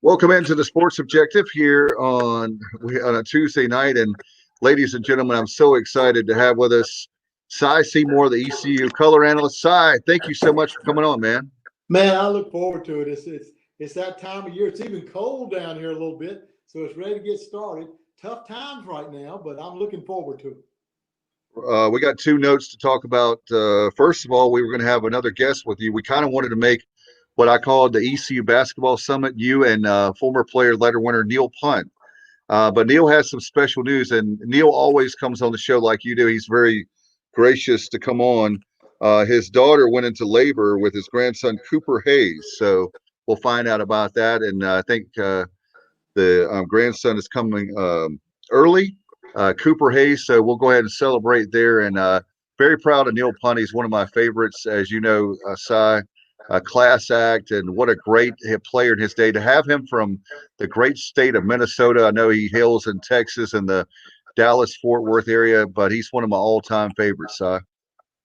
Welcome into the Sports Objective here on a Tuesday night. And ladies and gentlemen, I'm so excited to have with us Seymour, the ECU color analyst. Thank you so much for coming on, man. Man, I look forward to it. It's that time of year. It's even cold down here a little bit, so it's ready to get started. Tough times right now, but I'm looking forward to it. We got two notes to talk about. First of all, we were going to have another guest with you. We kind of wanted to make what I called the ECU Basketball Summit, you and former player Letterwinner Neil Punt. But Neil has some special news, and Neil always comes on the show like you do. He's very gracious to come on. His daughter went into labor with his grandson, Cooper Hayes. So we'll find out about that. And I think the grandson is coming early, Cooper Hayes. So we'll go ahead and celebrate there. And very proud of Neil Punt. He's one of my favorites, as you know, Cy. Class act, and what a great player in his day. To have him from the great state of Minnesota, I know he hails in Texas and the Dallas-Fort Worth area, but he's one of my all-time favorites.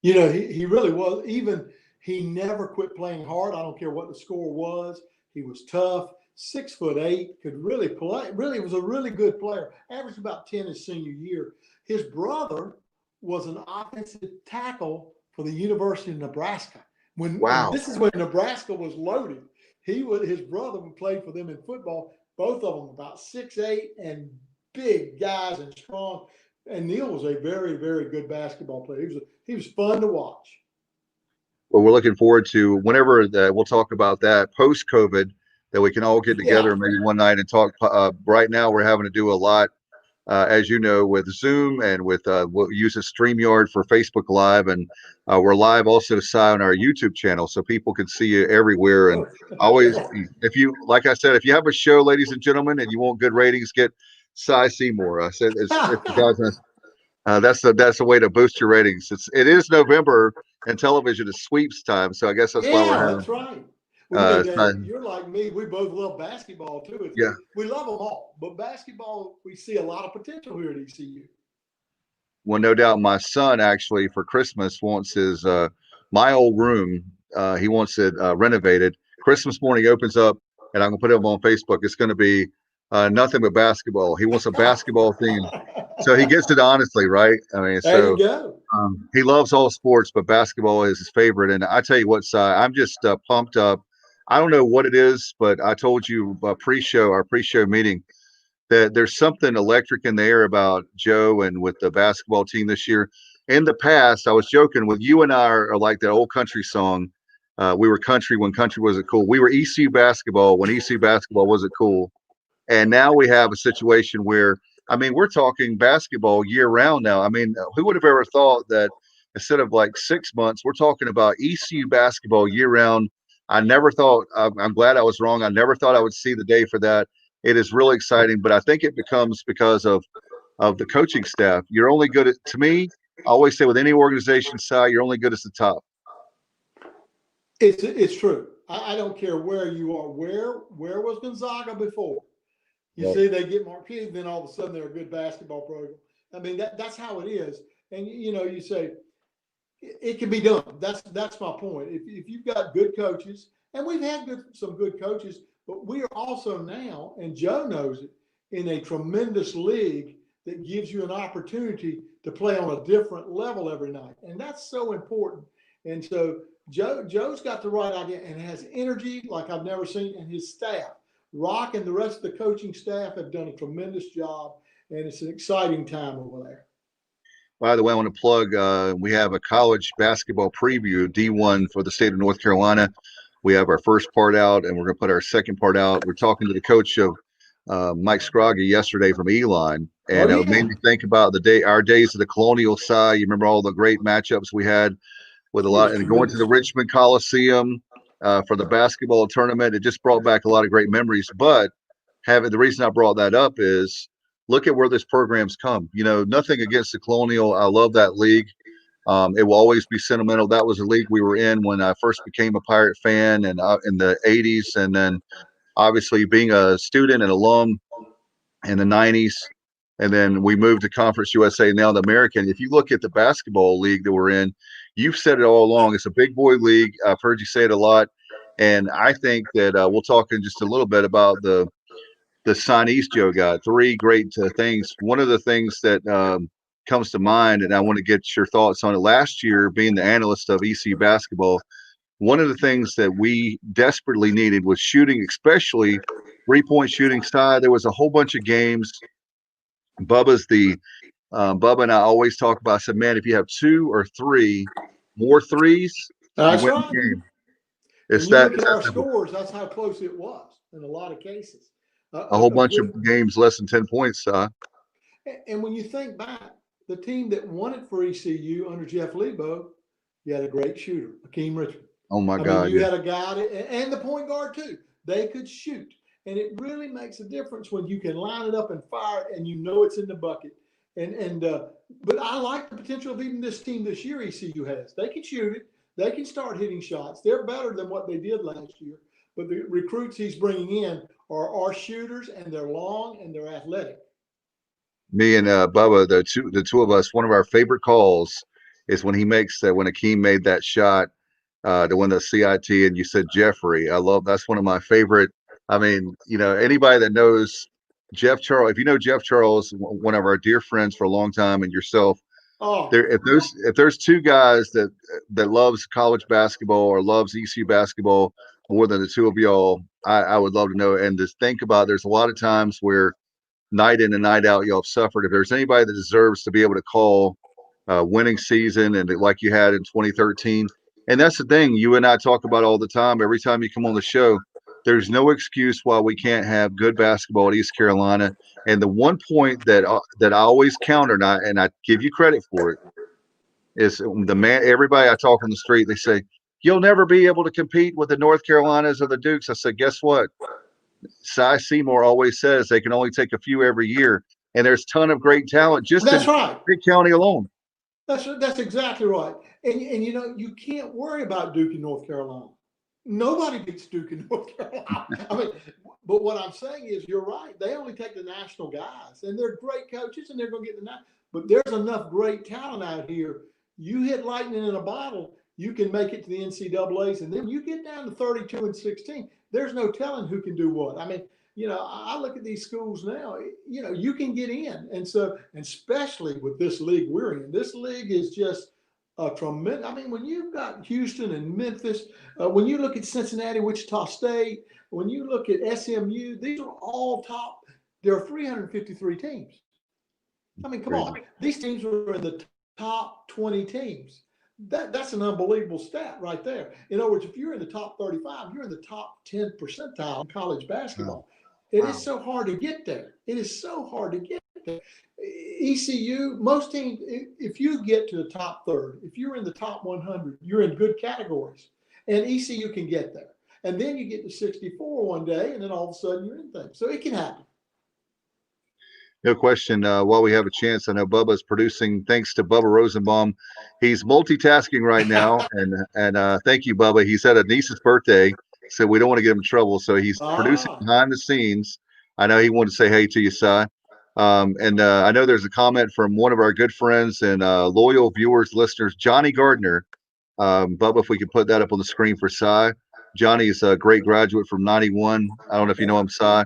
You know, he really was. He never quit playing hard. I don't care what the score was. He was tough, 6'8", could really play. Really was a really good player. Averaged about 10 his senior year. His brother was an offensive tackle for the University of Nebraska. Wow. This is when Nebraska was loaded. His brother played for them in football. Both of them about 6'8" and big guys and strong. And Neil was a very, very good basketball player. He was fun to watch. Well, we're looking forward to whenever we'll talk about that post-COVID, that we can all get together maybe one night and talk. Right now, we're having to do a lot, as you know, with Zoom and with we'll use a StreamYard for Facebook Live, and we're live also on our YouTube channel, so people can see you everywhere. And always, if you, like I said, if you have a show, ladies and gentlemen, and you want good ratings, get Seymour. I said, that's the way to boost your ratings. It is November, and television is sweeps time, so I guess that's why we're having. That's right. You're like me. We both love basketball too. We love them all, but basketball, we see a lot of potential here at ECU. Well, no doubt. My son actually for Christmas wants his my old room. He wants it renovated. Christmas morning opens up, and I'm gonna put it up on Facebook. It's gonna be nothing but basketball. He wants a basketball theme, so he gets it honestly, right? I mean, there you go. He loves all sports, but basketball is his favorite. And I tell you what, Si, I'm just pumped up. I don't know what it is, but I told you our pre-show meeting, that there's something electric in the air about Joe and with the basketball team this year. In the past, I was joking with you, and I are like that old country song. We were country when country wasn't cool. We were ECU basketball when ECU basketball wasn't cool. And now we have a situation where, I mean, we're talking basketball year round now. I mean, who would have ever thought that instead of like 6 months, we're talking about ECU basketball year round. I never thought, I'm glad I was wrong. I never thought I would see the day for that. It is really exciting, but I think it becomes because of the coaching staff. You're only good at, to me, I always say with any organization, Si, you're only good as the top. It's true. I don't care where you are. Where was Gonzaga before? You see, they get Marquis, then all of a sudden they're a good basketball program. I mean, that's how it is. And you say it can be done. That's my point. If you've got good coaches, and we've had some good coaches, but we are also now, and Joe knows it, in a tremendous league that gives you an opportunity to play on a different level every night. And that's so important. And so Joe's got the right idea and has energy like I've never seen, and his staff. Rock and the rest of the coaching staff have done a tremendous job, and it's an exciting time over there. By the way, I want to plug, we have a college basketball preview, D1 for the state of North Carolina. We have our first part out, and we're going to put our second part out. We're talking to the coach of Mike Scroggie yesterday from Elon, and it made me think about our days of the Colonial side. You remember all the great matchups we had with a lot, and going to the Richmond Coliseum for the basketball tournament. It just brought back a lot of great memories. But the reason I brought that up is look at where this program's come. Nothing against the Colonial. I love that league. It will always be sentimental. That was a league we were in when I first became a Pirate fan, and in the 80s, and then obviously being a student and alum in the 90s, and then we moved to Conference USA, now the American. If you look at the basketball league that we're in, you've said it all along. It's a big boy league. I've heard you say it a lot. And I think that we'll talk in just a little bit about the signees Joe got. Three great things. One of the things that comes to mind, and I want to get your thoughts on it. Last year, being the analyst of ECU basketball, one of the things that we desperately needed was shooting, especially 3-point shooting side. There was a whole bunch of games. Bubba and I always talk about. I said, man, if you have 2 or 3 more threes, you That's win right. the game. And It's you that look it's at that our simple. scores, that's how close it was in a lot of cases. A whole A bunch of good, games less than 10 points. and when you think back, the team that won it for ECU under Jeff Lebo, you had a great shooter, Akeem Richmond. Oh my I mean, God, you yeah. had a guy and the point guard too. They could shoot, and it really makes a difference when you can line it up and fire it, and you know it's in the bucket. But I like the potential of even this team this year. ECU has. They can shoot it. They can start hitting shots. They're better than what they did last year. But the recruits he's bringing in are shooters, and they're long and they're athletic. Me and Bubba, the two of us, one of our favorite calls is when he makes that when Akeem made that shot to win the CIT, and you said Jeffrey. I love that's one of my favorite. I mean, anybody that knows Jeff Charles, if you know Jeff Charles, one of our dear friends for a long time, and yourself, Oh, there if there's two guys that loves college basketball or loves ECU basketball more than the two of y'all, I would love to know. And just think about, there's a lot of times where night in and night out y'all have suffered. If there's anybody that deserves to be able to call winning season and like you had in 2013, and that's the thing you and I talk about all the time. Every time you come on the show, there's no excuse why we can't have good basketball at East Carolina. And the one point that I always counter, and I give you credit for it, is the man. Everybody I talk on the street, they say you'll never be able to compete with the North Carolinas or the Dukes. I said, guess what? Seymour always says they can only take a few every year, and there's a ton of great talent just that's in right. Pitt County alone. That's exactly right. And you can't worry about Duke in North Carolina. Nobody beats Duke in North Carolina. I mean, but what I'm saying is you're right. They only take the national guys, and they're great coaches, and they're going to get the national. But there's enough great talent out here. You hit lightning in a bottle, you can make it to the NCAA's, and then you get down to 32 and 16. There's no telling who can do what. I mean, I look at these schools now. You can get in, and so, and especially with this league we're in, this league is just a tremendous. I mean, when you've got Houston and Memphis, when you look at Cincinnati, Wichita State, when you look at SMU, these are all top. There are 353 teams. I mean, come on, these teams are in the top 20 teams. That's an unbelievable stat right there. In other words, if you're in the top 35, you're in the top 10 percentile in college Wow. basketball. It is so hard to get there. It is so hard to get there. ECU, most teams, if you get to the top third, if you're in the top 100, you're in good categories. And ECU can get there. And then you get to 64 one day, and then all of a sudden you're in things. So it can happen. No question. While we have a chance, I know Bubba's producing. Thanks to Bubba Rosenbaum, he's multitasking right now, and thank you, Bubba. He's at a niece's birthday, so we don't want to get him in trouble. So he's producing Ah, behind the scenes. I know he wanted to say hey to you, Si. And I know there's a comment from one of our good friends and loyal viewers, listeners, Johnny Gardner. Bubba, if we could put that up on the screen for Si. Johnny's a great graduate from '91. I don't know if you know him, Si.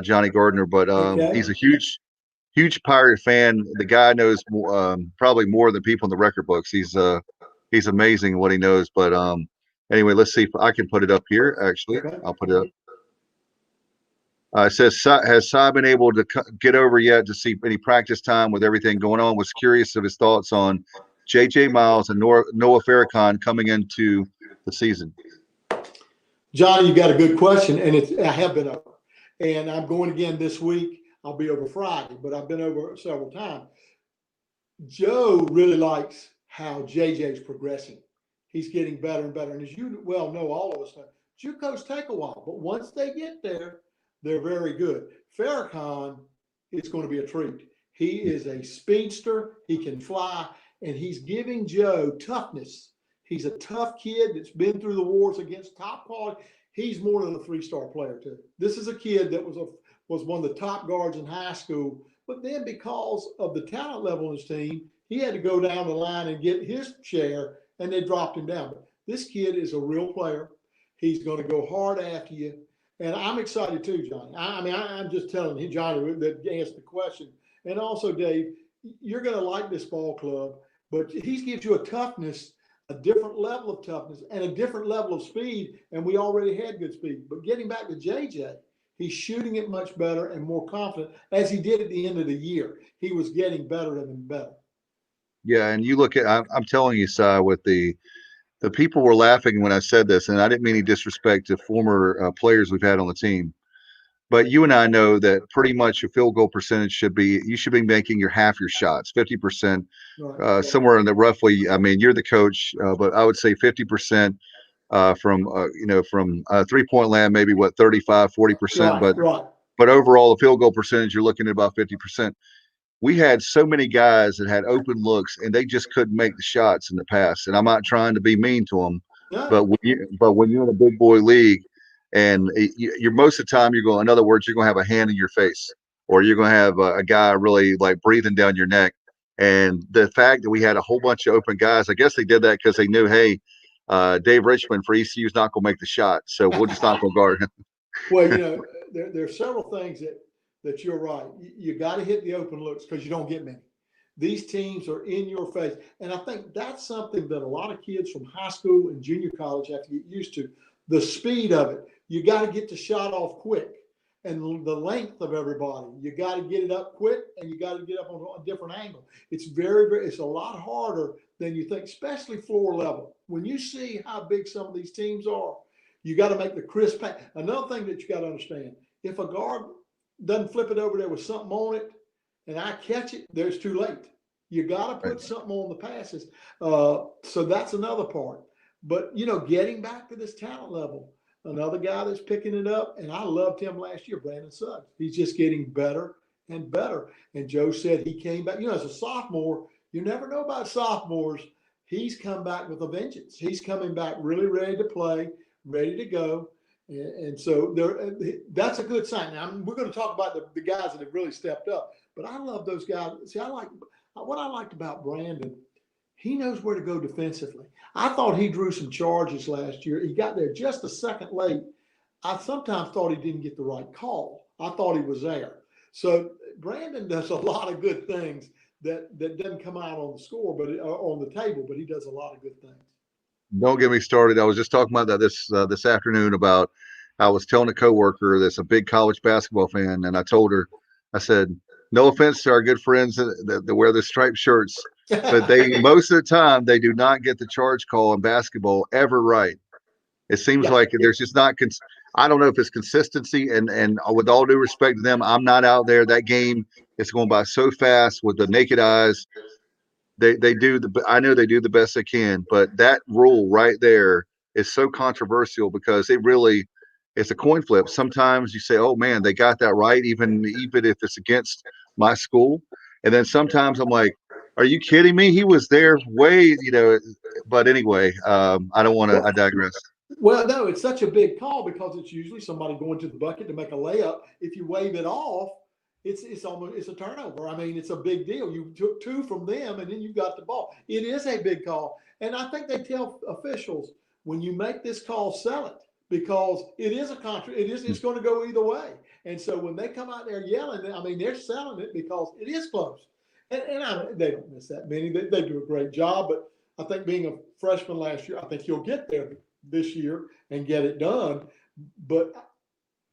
Johnny Gardner, but he's okay. a huge Pirate fan. The guy knows probably more than people in the record books. He's amazing in what he knows. But anyway, let's see if I can put it up here. Actually, Okay. I'll put it up. It says, has Cy been able to get over yet to see any practice time with everything going on? Was curious of his thoughts on J.J. Miles and Noah Farrakhan coming into the season. Johnny, you got a good question, and I have been over, and I'm going again this week. I'll be over Friday, but I've been over several times. Joe really likes how JJ's progressing. He's getting better and better, and as you well know, all of us know, JUCOs take a while, but once they get there, they're very good. Farrakhan is going to be a treat. He is a speedster. He can fly, and he's giving Joe toughness. He's a tough kid that's been through the wars against top quality. He's more than a three-star player too. This is a kid that was one of the top guards in high school, but then because of the talent level in his team, he had to go down the line and get his share, and they dropped him down. But this kid is a real player. He's going to go hard after you. And I'm excited too, Johnny. I'm just telling you, Johnny, that asked the question. And also, Dave, you're going to like this ball club, but he gives you a toughness, a different level of toughness, and a different level of speed. And we already had good speed. But getting back to JJ, he's shooting it much better and more confident as he did at the end of the year. He was getting better and better. Yeah, and you look at, I'm telling you, Si, with the people were laughing when I said this, and I didn't mean any disrespect to former players we've had on the team. But you and I know that pretty much your field goal percentage should be, you should be making your half your shots, 50%, Right. somewhere in the roughly, I mean, you're the coach, but I would say 50% from, from 3-point land, maybe what, 35, 40%. Right. Right. But overall, the field goal percentage, you're looking at about 50%. We had so many guys that had open looks and they just couldn't make the shots in the past. And I'm not trying to be mean to them, No. but when you're in a big boy league and you're most of the time you're going, in other words, you're going to have a hand in your face or you're going to have a guy really like breathing down your neck. And the fact that we had a whole bunch of open guys, I guess they did that because they knew, hey, Dave Richmond for ECU is not going to make the shot, so we'll just not go guard him. Well, there's several things that you're right. You got to hit the open looks because you don't get many. These teams are in your face. And I think that's something that a lot of kids from high school and junior college have to get used to. The speed of it. You got to get the shot off quick. And the length of everybody. You got to get it up quick and you got to get up on a different angle. It's it's a lot harder than you think, especially floor level. When you see how big some of these teams are, you got to make the crisp pass. Another thing that you got to understand, if a guard doesn't flip it over there with something on it and I catch it, there's too late. You got to put something on the passes. So that's another part. But, getting back to this talent level, another guy that's picking it up, and I loved him last year, Brandon Suggs. He's just getting better and better. And Joe said he came back. As a sophomore, you never know about sophomores. He's come back with a vengeance. He's coming back really ready to play, ready to go. And so that's a good sign. Now, we're going to talk about the guys that have really stepped up, but I love those guys. See, what I liked about Brandon, he knows where to go defensively. I thought he drew some charges last year. He got there just a second late. I sometimes thought he didn't get the right call. I thought he was there. So Brandon does a lot of good things that doesn't come out on the score, but on the table, but he does a lot of good things. Don't get me started. I was just talking about that this afternoon about I was telling a coworker that's a big college basketball fan, and I told her, I said, no offense to our good friends that wear the striped shirts, but they most of the time they do not get the charge call in basketball ever right. It seems like there's just not. I don't know if it's consistency, and with all due respect to them, I'm not out there. That game is going by so fast with the naked eyes. They do I know they do the best they can, but that rule right there is so controversial because it's a coin flip. Sometimes you say, oh man, they got that right, even if it's against my school. And then sometimes I'm like, are you kidding me? He was there way, but anyway, I don't want to, I digress. Well, no, it's such a big call because it's usually somebody going to the bucket to make a layup. If you wave it off, it's almost a turnover. I mean, it's a big deal. You took two from them, and then you got the ball. It is a big call, and I think they tell officials when you make this call, sell it because it is a contract. It's going to go either way. And so when they come out there yelling, I mean, they're selling it because it is close. And they don't miss that many. They do a great job, but I think being a freshman last year, I think he'll get there this year and get it done. But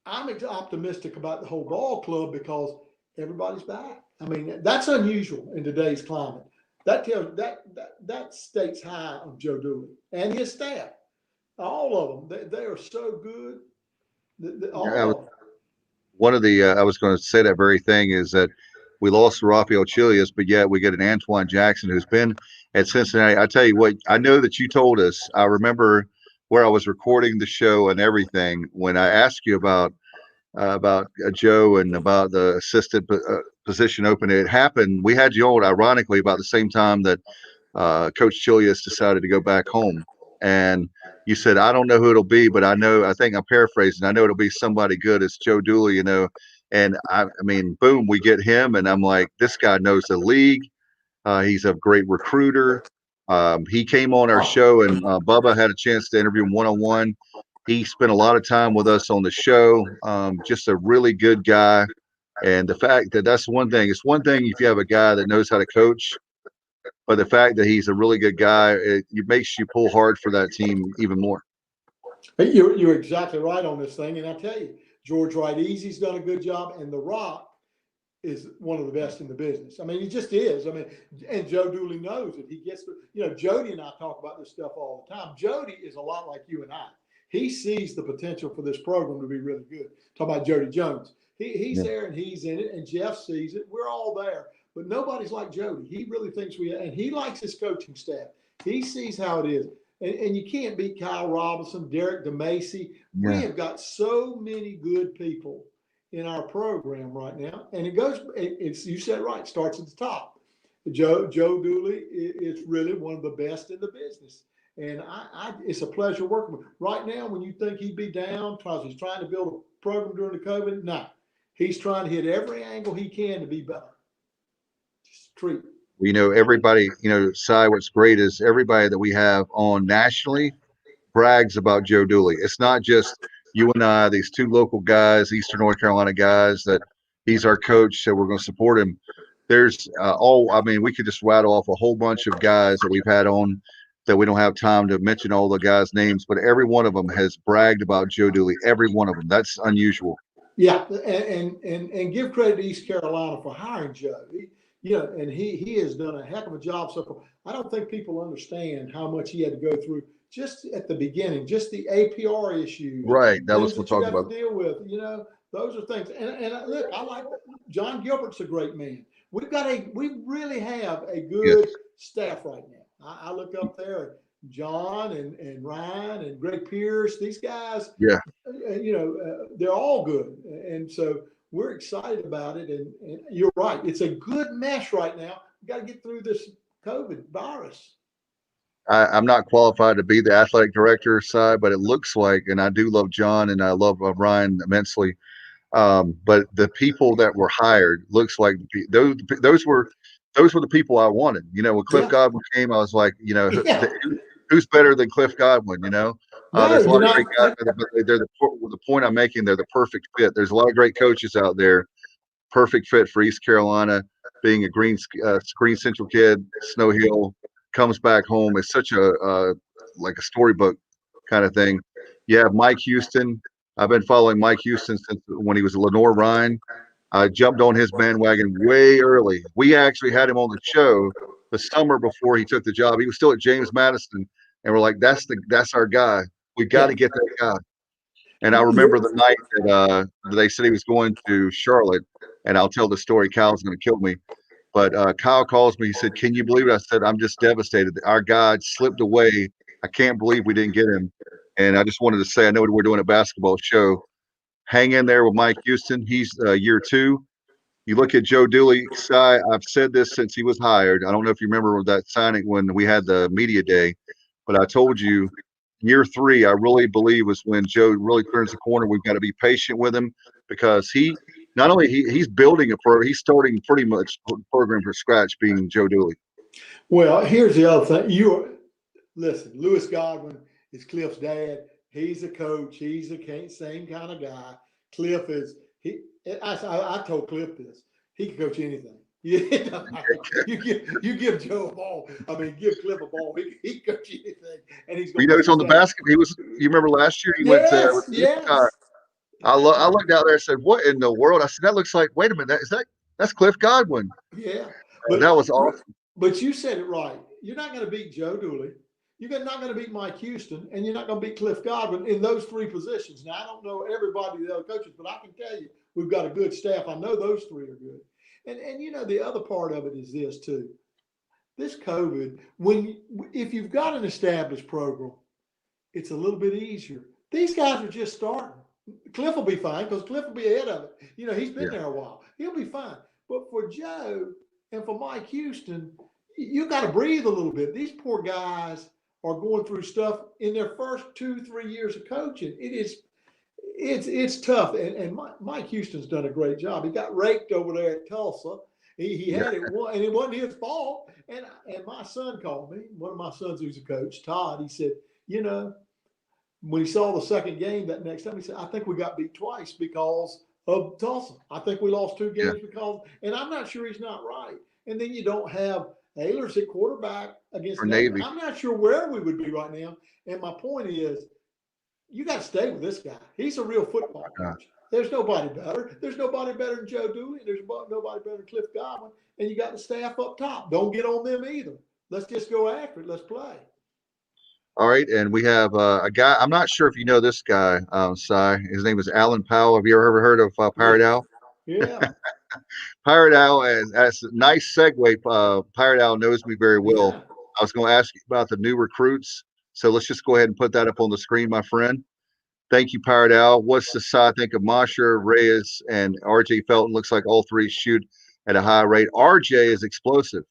I'm optimistic about the whole ball club because everybody's back. I mean, that's unusual in today's climate. That tells that states high of Joe Dooley and his staff. All of them, they are so good. One of the I was going to say that very thing is that we lost Rafael Chilius, but yet we get an Antoine Jackson who's been at Cincinnati. I tell you what, I know that you told us. I remember where I was recording the show and everything when I asked you about Joe and about the assistant position open. It happened. We had you on, ironically, about the same time that Coach Chilius decided to go back home. And you said, I don't know who it'll be, but I think I'm paraphrasing. I know it'll be somebody good. It's Joe Dooley, And I mean, boom, we get him. And I'm like, this guy knows the league. He's a great recruiter. He came on our show, and Bubba had a chance to interview him one-on-one. He spent a lot of time with us on the show. Just a really good guy. And the fact that that's one thing. It's one thing if you have a guy that knows how to coach, but the fact that he's a really good guy, it makes you pull hard for that team even more. You're exactly right on this thing. And I tell you, George Wright Easy's done a good job. And The Rock is one of the best in the business. I mean, he just is. I mean, and Joe Dooley knows it. He gets, Jody and I talk about this stuff all the time. Jody is a lot like you and I. He sees the potential for this program to be really good. Talk about Jody Jones. He's there and he's in it, and Jeff sees it. We're all there, but nobody's like Jody. He really thinks and he likes his coaching staff. He sees how it is. And you can't beat Kyle Robinson, Derek DeMacy. Yeah. We have got so many good people in our program right now. And it's you said it right, starts at the top. Joe Dooley is really one of the best in the business. And it's a pleasure working with him. Right now, when you think he'd be down because he's trying to build a program during the COVID, no. He's trying to hit every angle he can to be better. Just treat. Everybody, Cy, what's great is everybody that we have on nationally brags about Joe Dooley. It's not just you and I, these two local guys, Eastern North Carolina guys, that he's our coach, so we're going to support him. There's we could just rattle off a whole bunch of guys that we've had on that we don't have time to mention all the guys' names, but every one of them has bragged about Joe Dooley. Every one of them. That's unusual. Yeah, and give credit to East Carolina for hiring Joe. And he has done a heck of a job so far. I don't think people understand how much he had to go through just at the beginning, just the APR issues. Right, that was what we're talking about. To deal with, those are things. And look, I like John Gilbert's a great man. We really have a good staff right now. I look up there at John and Ryan and Greg Pierce. These guys, they're all good, and so we're excited about it. And you're right, it's a good mesh right now. We got to get through this COVID virus. I'm not qualified to be the athletic director side, but it looks like, and I do love John and I love Ryan immensely. But the people that were hired looks like those were the people I wanted. When Cliff Godwin came, I was like, who's better than Cliff Godwin? There's a lot of great guys, but they're the point I'm making. They're the perfect fit. There's a lot of great coaches out there. Perfect fit for East Carolina, being a Green Central kid, Snow Hill, comes back home. It's such a like a storybook kind of thing. You have Mike Houston. I've been following Mike Houston since when he was Lenore Ryan. I jumped on his bandwagon way early. We actually had him on the show the summer before he took the job. He was still at James Madison, and we're like, that's our guy. We got to get that guy. And I remember the night that they said he was going to Charlotte, and I'll tell the story. Kyle's going to kill me. But Kyle calls me. He said, "Can you believe it?" I said, "I'm just devastated. Our guy slipped away. I can't believe we didn't get him." And I just wanted to say, I know we're doing a basketball show. Hang in there with Mike Houston. He's year 2. You look at Joe Dooley. Cy, I've said this since he was hired. I don't know if you remember that signing when we had the media day, but I told you year 3, I really believe was when Joe really turns the corner. We've got to be patient with him because he's building a program. He's starting pretty much a program from scratch being Joe Dooley. Well, here's the other thing. Listen, Lewis Godwin is Cliff's dad. He's a coach. He's the same kind of guy. Cliff is I told Cliff this. He can coach anything. You give Joe a ball. I mean, give Cliff a ball. He can coach anything, and he's going. He's on the basket. You remember last year he went to. Yes. I looked out there and said, "What in the world?" I said, "That looks like. Wait a minute. That's Cliff Godwin." Yeah, but that was awesome. But you said it right. You're not going to beat Joe Dooley. You're not going to beat Mike Houston, and you're not going to beat Cliff Godwin in those 3 positions. Now, I don't know everybody, the other coaches, but I can tell you we've got a good staff. I know those 3 are good. And the other part of it is this too. This COVID, if you've got an established program, it's a little bit easier. These guys are just starting. Cliff will be fine because Cliff will be ahead of it. He's been there a while. He'll be fine. But for Joe and for Mike Houston, you got to breathe a little bit. These poor guys are going through stuff in their first 2-3 years of coaching. It's tough. And Mike Houston's done a great job. He got raked over there at Tulsa. He had it one, and it wasn't his fault. And my son called me, one of my sons who's a coach, Todd. He said, when he saw the second game that next time, he said, I think we got beat twice because of Tulsa. I think we lost 2 games because, and I'm not sure he's not right. And then you don't have Ehlers at quarterback against For Navy. Navy. I'm not sure where we would be right now. And my point is, you got to stay with this guy. He's a real football coach. There's nobody better. There's nobody better than Joe Dooley. There's nobody better than Cliff Godwin. And you got the staff up top. Don't get on them either. Let's just go after it. Let's play. All right, and we have a guy. I'm not sure if you know this guy, Cy. His name is Alan Powell. Have you ever heard of Pirate Owl? Yeah. Pirate Owl, as a nice segue. Pirate Owl knows me very well. Yeah. I was going to ask you about the new recruits, so let's just go ahead and put that up on the screen, my friend. Thank you, Pirate Owl. What's the side think of Masha, Reyes, and RJ Felton? Looks like all three shoot at a high rate. RJ is explosive.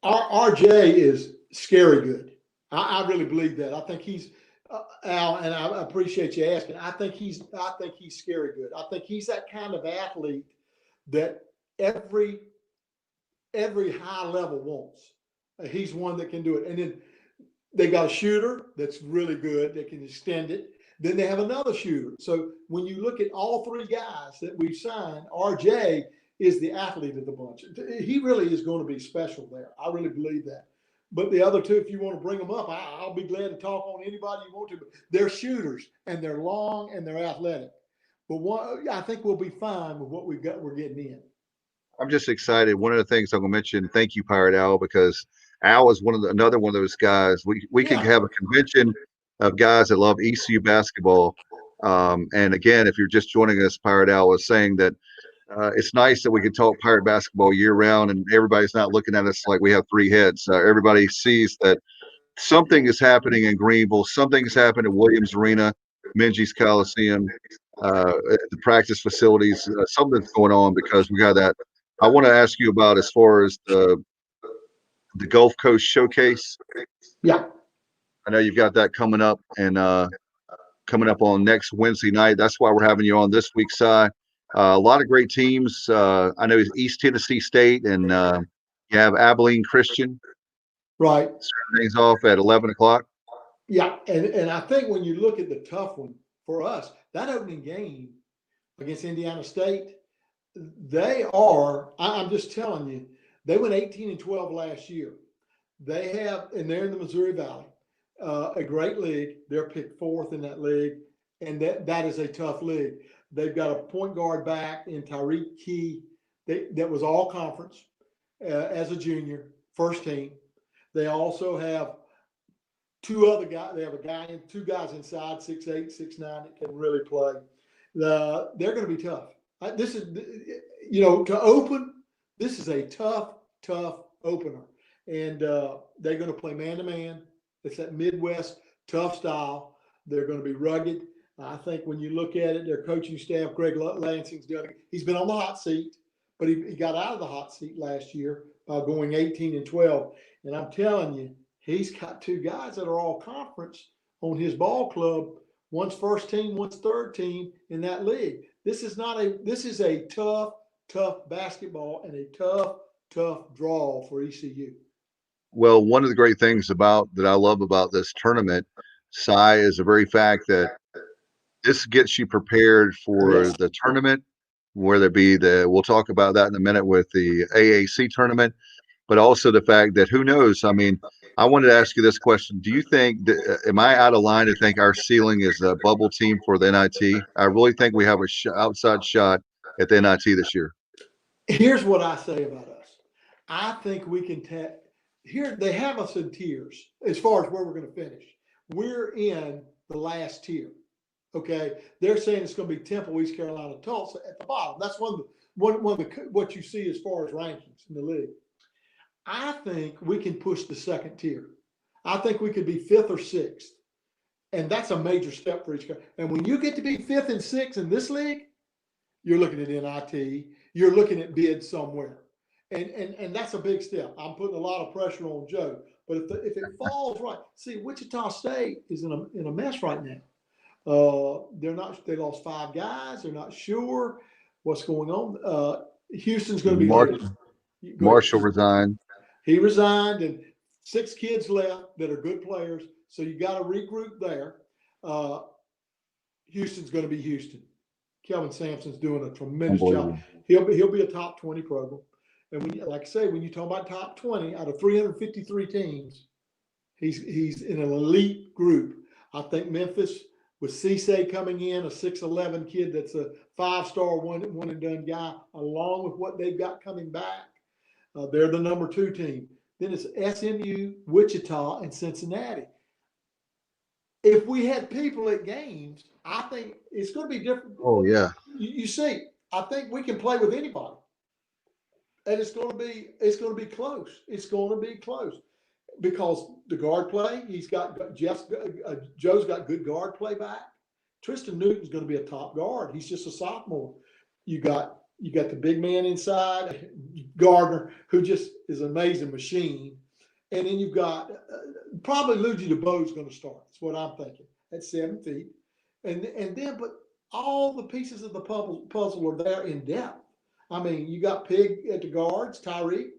RJ is scary good. I really believe that. I think he's Al, and I appreciate you asking. I think he's scary good. I think he's that kind of athlete that every high level wants. He's one that can do it. And then they got a shooter that's really good. They can extend it. Then they have another shooter. So when you look at all 3 guys that we've signed, RJ is the athlete of the bunch. He really is going to be special there. I really believe that. But the other 2, if you want to bring them up, I'll be glad to talk on anybody you want to. But they're shooters, and they're long, and they're athletic. But I think we'll be fine with what we're getting in. I'm just excited. One of the things I'm going to mention, thank you, Pirate Owl, because Al is another one of those guys. We could have a convention of guys that love ECU basketball. And again, if you're just joining us, Pirate Owl is saying that it's nice that we can talk Pirate basketball year round, and everybody's not looking at us like we have 3 heads. Everybody sees that something is happening in Greenville, something has happened at Williams Arena, Minges Coliseum, the practice facilities. Something's going on because we got that. I want to ask you about as far as the Gulf Coast Showcase. Yeah. I know you've got that coming up and coming up on next Wednesday night. That's why we're having you on this week's side. A lot of great teams. I know it's East Tennessee State, and you have Abilene Christian. Right. Starting things off at 11 o'clock. Yeah, and I think when you look at the tough one for us, that opening game against Indiana State, I'm just telling you, they went 18-12 last year. They have, and they're in the Missouri Valley, a great league. They're picked 4th in that league, and that is a tough league. They've got a point guard back in Tyreek Key that was all conference as a junior, first team. They also have 2 other guys. They have a guy and 2 guys inside, 6'8", 6'9", that can really play. They're going to be tough. This is, to open, this is a tough opener. And they're going to play man-to-man. It's that Midwest tough style. They're going to be rugged. I think when you look at it, their coaching staff, Greg Lansing's done it. He's been on the hot seat, but he got out of the hot seat last year by going 18-12. And I'm telling you, he's got 2 guys that are all conference on his ball club. One's first team, one's third team in that league. This is a tough basketball and a tough draw for ECU. Well, one of the great things that I love about this tournament, Cy, is the very fact that this gets you prepared for the tournament, whether it be we'll talk about that in a minute with the AAC tournament, but also the fact that who knows? I mean, I wanted to ask you this question. Do you think am I out of line to think our ceiling is a bubble team for the NIT? I really think we have a outside shot at the NIT this year. Here's what I say about us. I think we can here they have us in tiers as far as where we're going to finish. We're in the last tier. Okay, they're saying it's going to be Temple, East Carolina, Tulsa at the bottom. That's one of the what you see as far as rankings in the league. I think we can push the second tier. I think we could be 5th or 6th, and that's a major step for each guy. And when you get to be 5th and 6th in this league, you're looking at NIT. You're looking at bids somewhere, and that's a big step. I'm putting a lot of pressure on Joe, but if it falls right, see, Wichita State is in a mess right now. They lost 5 guys. They're not sure what's going on. Houston's going to be Marshall resigned. He resigned, and 6 kids left that are good players. So you got to regroup there. Uh, Houston's going to be Houston. Kelvin Sampson's doing a tremendous job. Unbelievable. He'll be a top 20 program. And when, like I say, when you talk about top 20 out of 353 teams, he's in an elite group. I think Memphis with Cisse coming in, a 6'11" kid that's a 5-star one and done guy, along with what they've got coming back, they're the number 2 team. Then it's SMU, Wichita, and Cincinnati. If we had people at games, I think it's going to be different. Oh yeah. You see, I think we can play with anybody, and it's going to be close. It's going to be close because the guard play. Joe's got good guard play back. Tristan Newton's going to be a top guard. He's just a sophomore. You got the big man inside, Gardner, who just is an amazing machine. And then you've got probably Luigi DeBow is going to start. That's what I'm thinking at 7 feet. And then, but all the pieces of the puzzle are there in depth. I mean, you got Pig at the guards, Tyreek.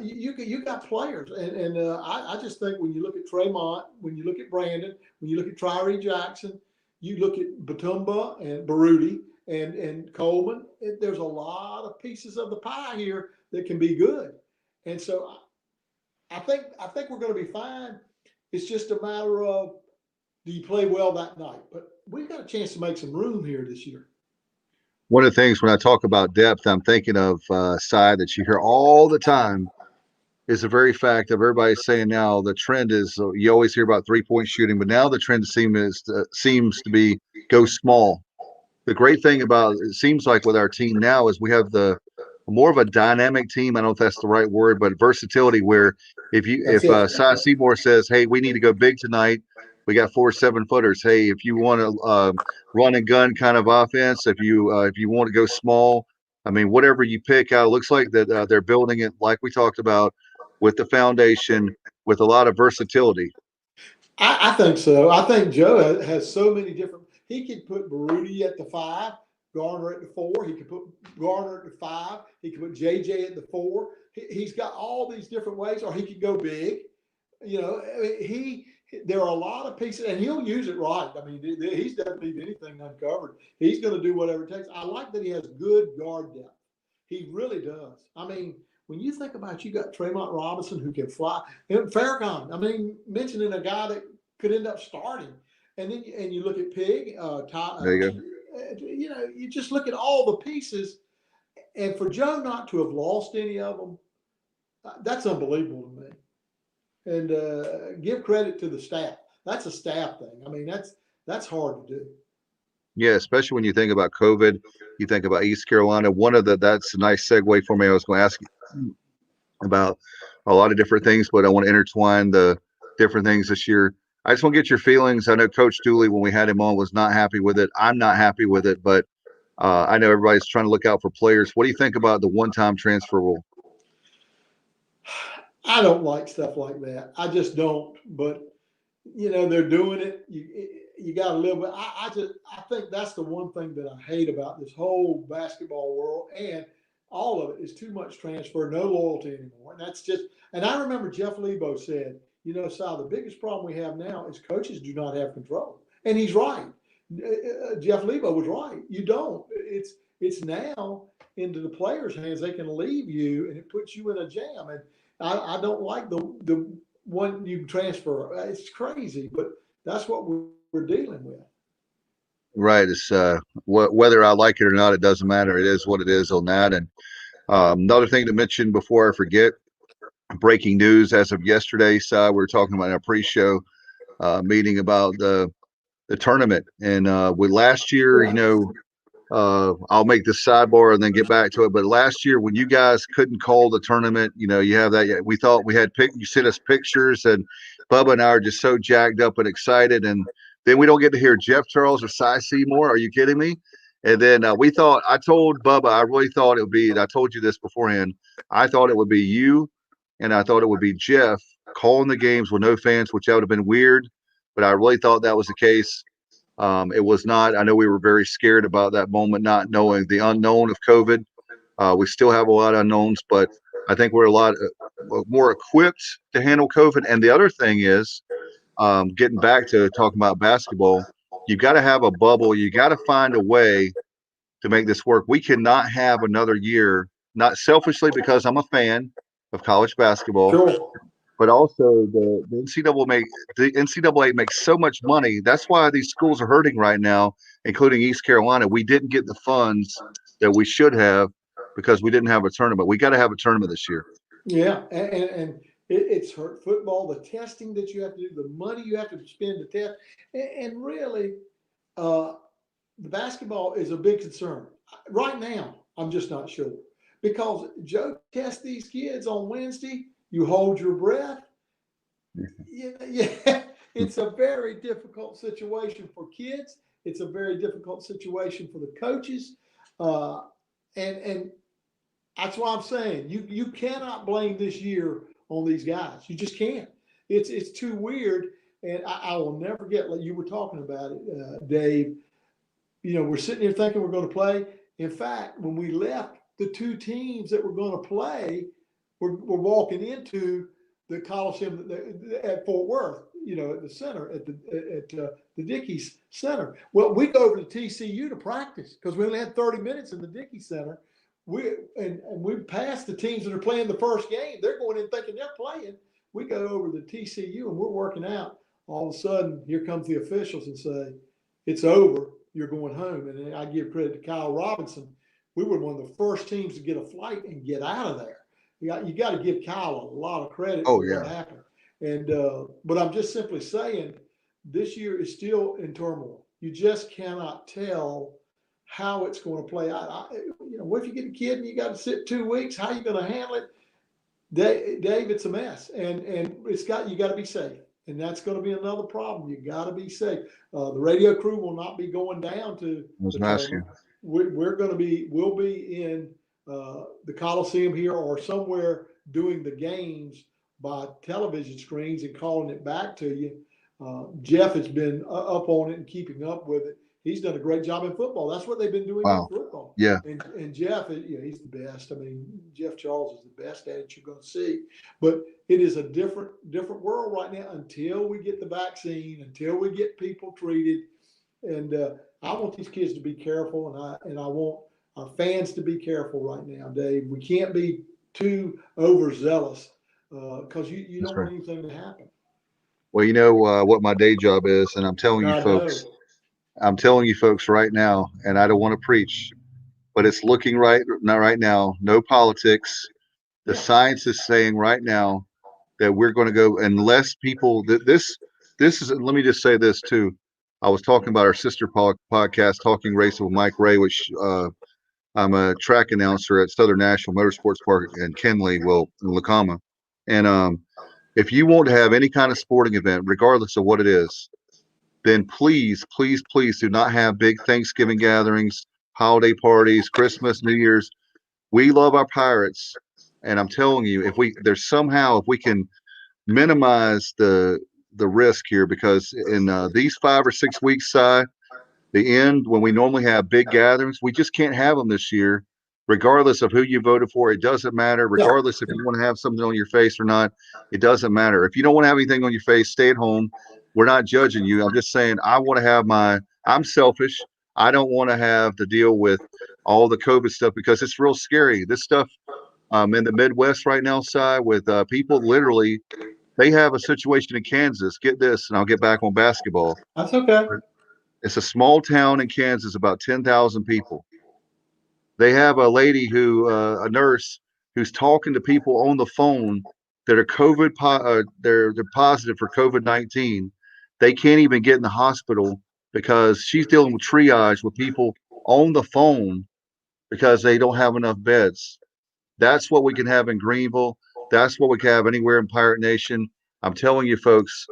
You got players. And I just think when you look at Tremont, when you look at Brandon, when you look at Tyree Jackson, you look at Batumba and Baruti and Coleman, there's a lot of pieces of the pie here that can be good. And so I think we're going to be fine. It's just a matter of, do you play well that night? But we've got a chance to make some room here this year. One of the things when I talk about depth, I'm thinking of side that you hear all the time is the very fact of everybody saying now the trend is you always hear about 3-point shooting, but now the trend seems to be go small. The great thing about it seems like with our team now is we have the more of a dynamic team. I don't know if that's the right word, but versatility. Where if Cy Seymour says, "Hey, we need to go big tonight," we got 4 7-footers. Hey, if you want to run and gun kind of offense, if you want to go small, I mean, whatever you pick out, it looks like that they're building it like we talked about with the foundation with a lot of versatility. I think so. I think Joe has so many different. He could put Baruti at the 5, Garner at the 4. He could put Garner at the 5. He could put JJ at the 4. He's got all these different ways, or he could go big. You know, there are a lot of pieces, and he'll use it right. I mean, he's doesn't leave anything uncovered. He's going to do whatever it takes. I like that he has good guard depth. He really does. I mean, when you think about, you got Tremont Robinson who can fly, and Farrakhan. I mean, mentioning a guy that could end up starting, and then you look at Pig. There you go. You know, you just look at all the pieces, and for Joe not to have lost any of them, that's unbelievable to me. And give credit to the staff. That's a staff thing. I mean, that's hard to do. Yeah, especially when you think about COVID, you think about East Carolina. That's a nice segue for me. I was going to ask you about a lot of different things, but I want to intertwine the different things this year. I just want to get your feelings. I know Coach Dooley, when we had him on, was not happy with it. I'm not happy with it, but I know everybody's trying to look out for players. What do you think about the one-time transfer rule? I don't like stuff like that. I just don't. But you know, they're doing it. You got to live with. I think that's the one thing that I hate about this whole basketball world, and all of it is too much transfer, no loyalty anymore. And that's just. And I remember Jeff Lebo said, you know, Sal, the biggest problem we have now is coaches do not have control, and he's right. Jeff Lebo was right. You don't. It's now into the players' hands. They can leave you, and it puts you in a jam. And I don't like the one you can transfer. It's crazy, but that's what we're dealing with. Right. It's whether I like it or not, it doesn't matter. It is what it is on that. And another thing to mention before I forget, breaking news as of yesterday. So we were talking about in our pre-show meeting about the tournament, and with last year, you know, I'll make this sidebar and then get back to it. But last year, when you guys couldn't call the tournament, you know, you have that. We thought we had you sent us pictures, and Bubba and I are just so jacked up and excited. And then we don't get to hear Jeff Charles or Cy Seymour. Are you kidding me? And then I told Bubba, I really thought it would be, and I told you this beforehand, I thought it would be you, and I thought it would be Jeff calling the games with no fans, which that would have been weird. But I really thought that was the case. It was not. I know we were very scared about that moment, not knowing the unknown of COVID. We still have a lot of unknowns, but I think we're a lot more equipped to handle COVID. And the other thing is, getting back to talking about basketball, you've got to have a bubble. You got to find a way to make this work. We cannot have another year, not selfishly because I'm a fan of college basketball, Sure. but also the NCAA makes so much money. That's why these schools are hurting right now, including East Carolina. We didn't get the funds that we should have because we didn't have a tournament. We got to have a tournament this year. Yeah, and it's hurt football. The testing that you have to do, the money you have to spend to test, and really, uh, the basketball is a big concern right now. I'm just not sure because Joe tests these kids on Wednesday. You hold your breath. Yeah, it's a very difficult situation for kids. It's a very difficult situation for the coaches, uh, and that's why I'm saying you cannot blame this year on these guys. You just can't. It's too weird, and I will never get like you were talking about it, Dave. You know, we're sitting here thinking we're going to play. In fact, when we left, the two teams that were going to play were walking into the Coliseum at Fort Worth. You know, at the center at the Dickies Center. Well, we go over to TCU to practice because we only had 30 minutes in the Dickies Center. We passed the teams that are playing the first game. They're going in thinking they're playing. We go over to TCU and we're working out. All of a sudden, here comes the officials and say, "It's over. You're going home." And I give credit to Kyle Robinson. We were one of the first teams to get a flight and get out of there. You got to give Kyle a lot of credit Oh for yeah, what happened. And but I'm just simply saying, this year is still in turmoil. You just cannot tell how it's going to play out. What if you get a kid and you got to sit 2 weeks? How are you going to handle it? Dave, it's a mess, and you got to be safe, and that's going to be another problem. You got to be safe. The radio crew will not be going down to I was the going to ask you. tournament. We'll be in the Coliseum here or somewhere doing the games by television screens and calling it back to you. Jeff has been up on it and keeping up with it. He's done a great job in football. That's what they've been doing in Wow. football. Yeah. And Jeff, he's the best. I mean, Jeff Charles is the best at it you're going to see. But it is a different world right now until we get the vaccine, until we get people treated. And I want these kids to be careful, and I want our fans to be careful right now, Dave. We can't be too overzealous because you That's don't right. want anything to happen. Well, you know what my day job is, and I'm telling you I folks, know. right now, and I don't want to preach, but it's looking right now. No politics. The Yeah. science is saying right now that we're going to go unless people this is. Let me just say this too. I was talking about our sister podcast, Talking Racing with Mike Ray, which I'm a track announcer at Southern National Motorsports Park in Kenley, well, in Lacoma. And if you want to have any kind of sporting event, regardless of what it is, then please, please, please do not have big Thanksgiving gatherings, holiday parties, Christmas, New Year's. We love our Pirates, and I'm telling you, if we can minimize the risk here, because in these 5 or 6 weeks, the end when we normally have big gatherings, we just can't have them this year, regardless of who you voted for. It doesn't matter. Yeah. Regardless if you want to have something on your face or not, it doesn't matter. If you don't want to have anything on your face, stay at home. We're not judging you. I'm just saying I want to have I'm selfish. I don't want to have to deal with all the COVID stuff because it's real scary. This stuff in the Midwest right now, with people literally, they have a situation in Kansas. Get this, and I'll get back on basketball. That's okay. It's a small town in Kansas, about 10,000 people. They have a lady a nurse, who's talking to people on the phone that are they're positive for COVID-19. They can't even get in the hospital because she's dealing with triage with people on the phone because they don't have enough beds. That's what we can have in Greenville. That's what we can have anywhere in Pirate Nation. I'm telling you, folks,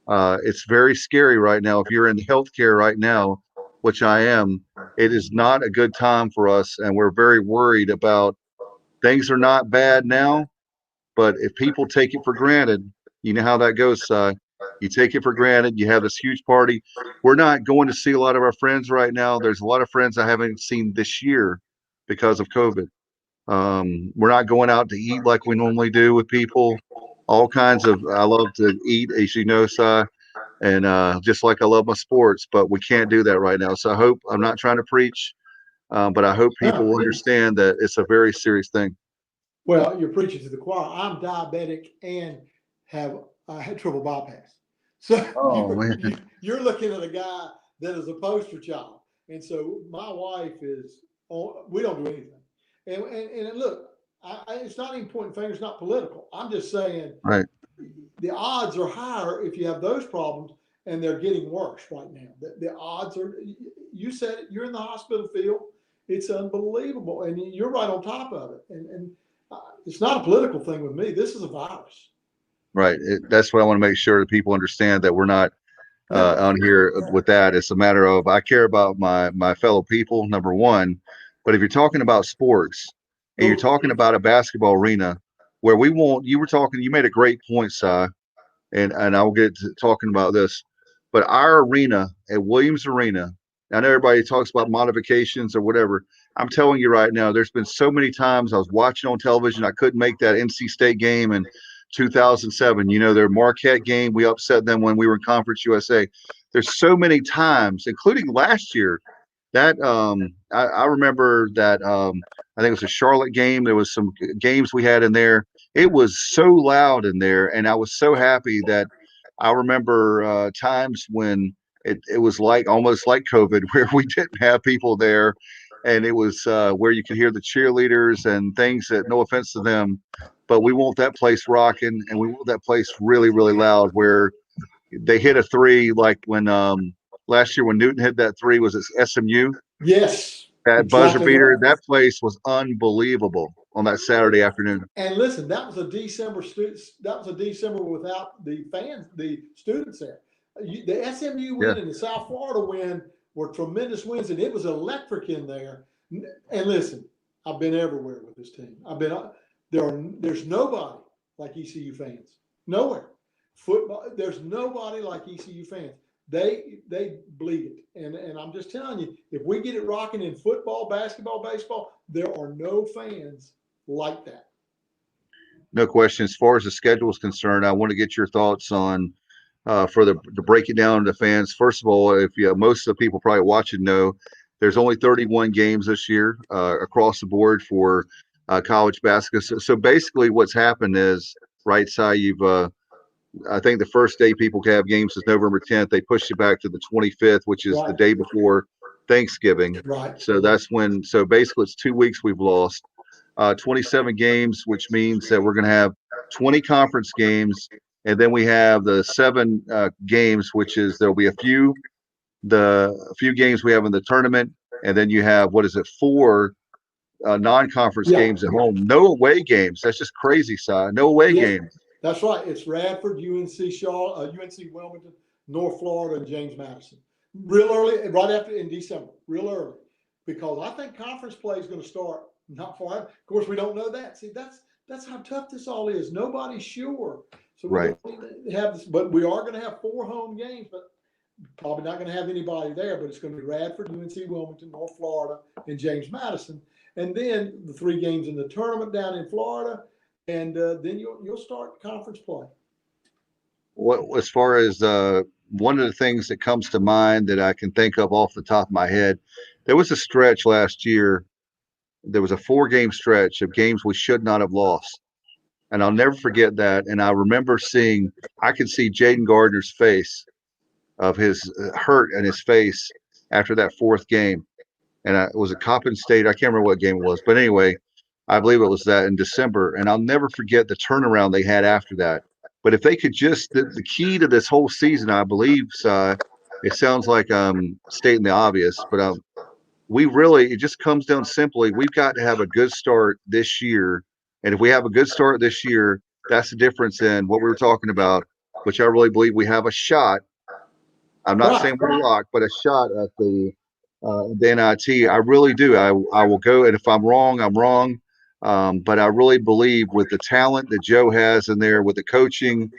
it's very scary right now. If you're in healthcare right now, which I am, it is not a good time for us, and we're very worried about things are not bad now, but if people take it for granted, you know how that goes, Si. You take it for granted. You have this huge party. We're not going to see a lot of our friends right now. There's a lot of friends I haven't seen this year because of COVID. We're not going out to eat like we normally do with people. All kinds of. I love to eat, as you know, Si. And just like I love my sports, but we can't do that right now. So I hope, I'm not trying to preach, but I hope people No. will understand that it's a very serious thing. Well, you're preaching to the choir. I'm diabetic and I had triple bypass. So Oh man. you're looking at a guy that is a poster child. And so my wife is, we don't do anything. And look, it's not even pointing fingers, not political. I'm just saying Right. the odds are higher if you have those problems, and they're getting worse right now. The odds are, you said it, you're in the hospital field. It's unbelievable. And you're right on top of it. And it's not a political thing with me. This is a virus. Right. That's what I want to make sure that people understand, that we're not No. on here with that. It's a matter of, I care about my fellow people, number one. But if you're talking about sports and you're Oh, talking about a basketball arena where we won't, you made a great point, Si, and I'll get to talking about this. But our arena at Williams Arena, I know everybody talks about modifications or whatever. I'm telling you right now, there's been so many times I was watching on television, I couldn't make that NC State game in 2007. You know, their Marquette game, we upset them when we were in Conference USA. There's so many times, including last year, that I remember that I think it was a Charlotte game. There was some games we had in there. It was so loud in there, and I was so happy that I remember times when it was like almost like COVID, where we didn't have people there, and it was where you could hear the cheerleaders and things that, no offense to them, but we want that place rocking, and we want that place really, really loud, where they hit a three, like when last year when Newton hit that three, was it SMU? yes, That buzzer exactly beater, right. that place was unbelievable on that Saturday afternoon. And listen, that was a December that was a December without the fans, the students there. The SMU Yeah. win and the South Florida win were tremendous wins, and it was electric in there. And listen, I've been everywhere with this team. There's nobody like ECU fans. Nowhere. Football, there's nobody like ECU fans. They bleed it. And I'm just telling you, if we get it rocking in football, basketball, baseball, there are no fans like that. No question. As far as the schedule is concerned, I want to get your thoughts on for the to break it down to fans. First of all, if you most of the people probably watching know, there's only 31 games this year across the board for college basketball. So basically, what's happened is, right side, you've I think the first day people can have games is November 10th. They pushed it back to the 25th, which is the Right. day before Thanksgiving. Right. So that's when. So basically, it's 2 weeks we've lost. 27 games, which means that we're going to have 20 conference games, and then we have the 7 games, which is there'll be a few games we have in the tournament, and then you have, what is it, 4 non-conference Yeah. games at home. No away games. That's just crazy, Si. No away Yeah. games. That's right. It's Radford, UNC Charlotte, UNC Wilmington, North Florida, and James Madison. Real early, right after in December, real early, because I think conference play is going to start not far. Of course, we don't know that. See, that's how tough this all is. Nobody's sure, so we Right. don't have this. But we are going to have 4 home games, but probably not going to have anybody there. But it's going to be Radford, UNC Wilmington, North Florida, and James Madison, and then the 3 games in the tournament down in Florida. And then you'll start conference play. What, as far as one of the things that comes to mind that I can think of off the top of my head, there was a stretch last year. There was a 4 game stretch of games we should not have lost, and I'll never forget that. And I remember I could see Jaden Gardner's face, of his hurt in his face after that 4th game, and it was a Coppin State. I can't remember what game it was, but anyway, I believe it was that in December. And I'll never forget the turnaround they had after that. But if they could just, the key to this whole season, I believe, it sounds like I'm stating the obvious, but it just comes down simply, we've got to have a good start this year. And if we have a good start this year, that's the difference in what we were talking about, which I really believe we have a shot. I'm not Right. saying we're locked, but a shot at the NIT. I really do. I will go, and if I'm wrong, I'm wrong. But I really believe with the talent that Joe has in there, with the coaching,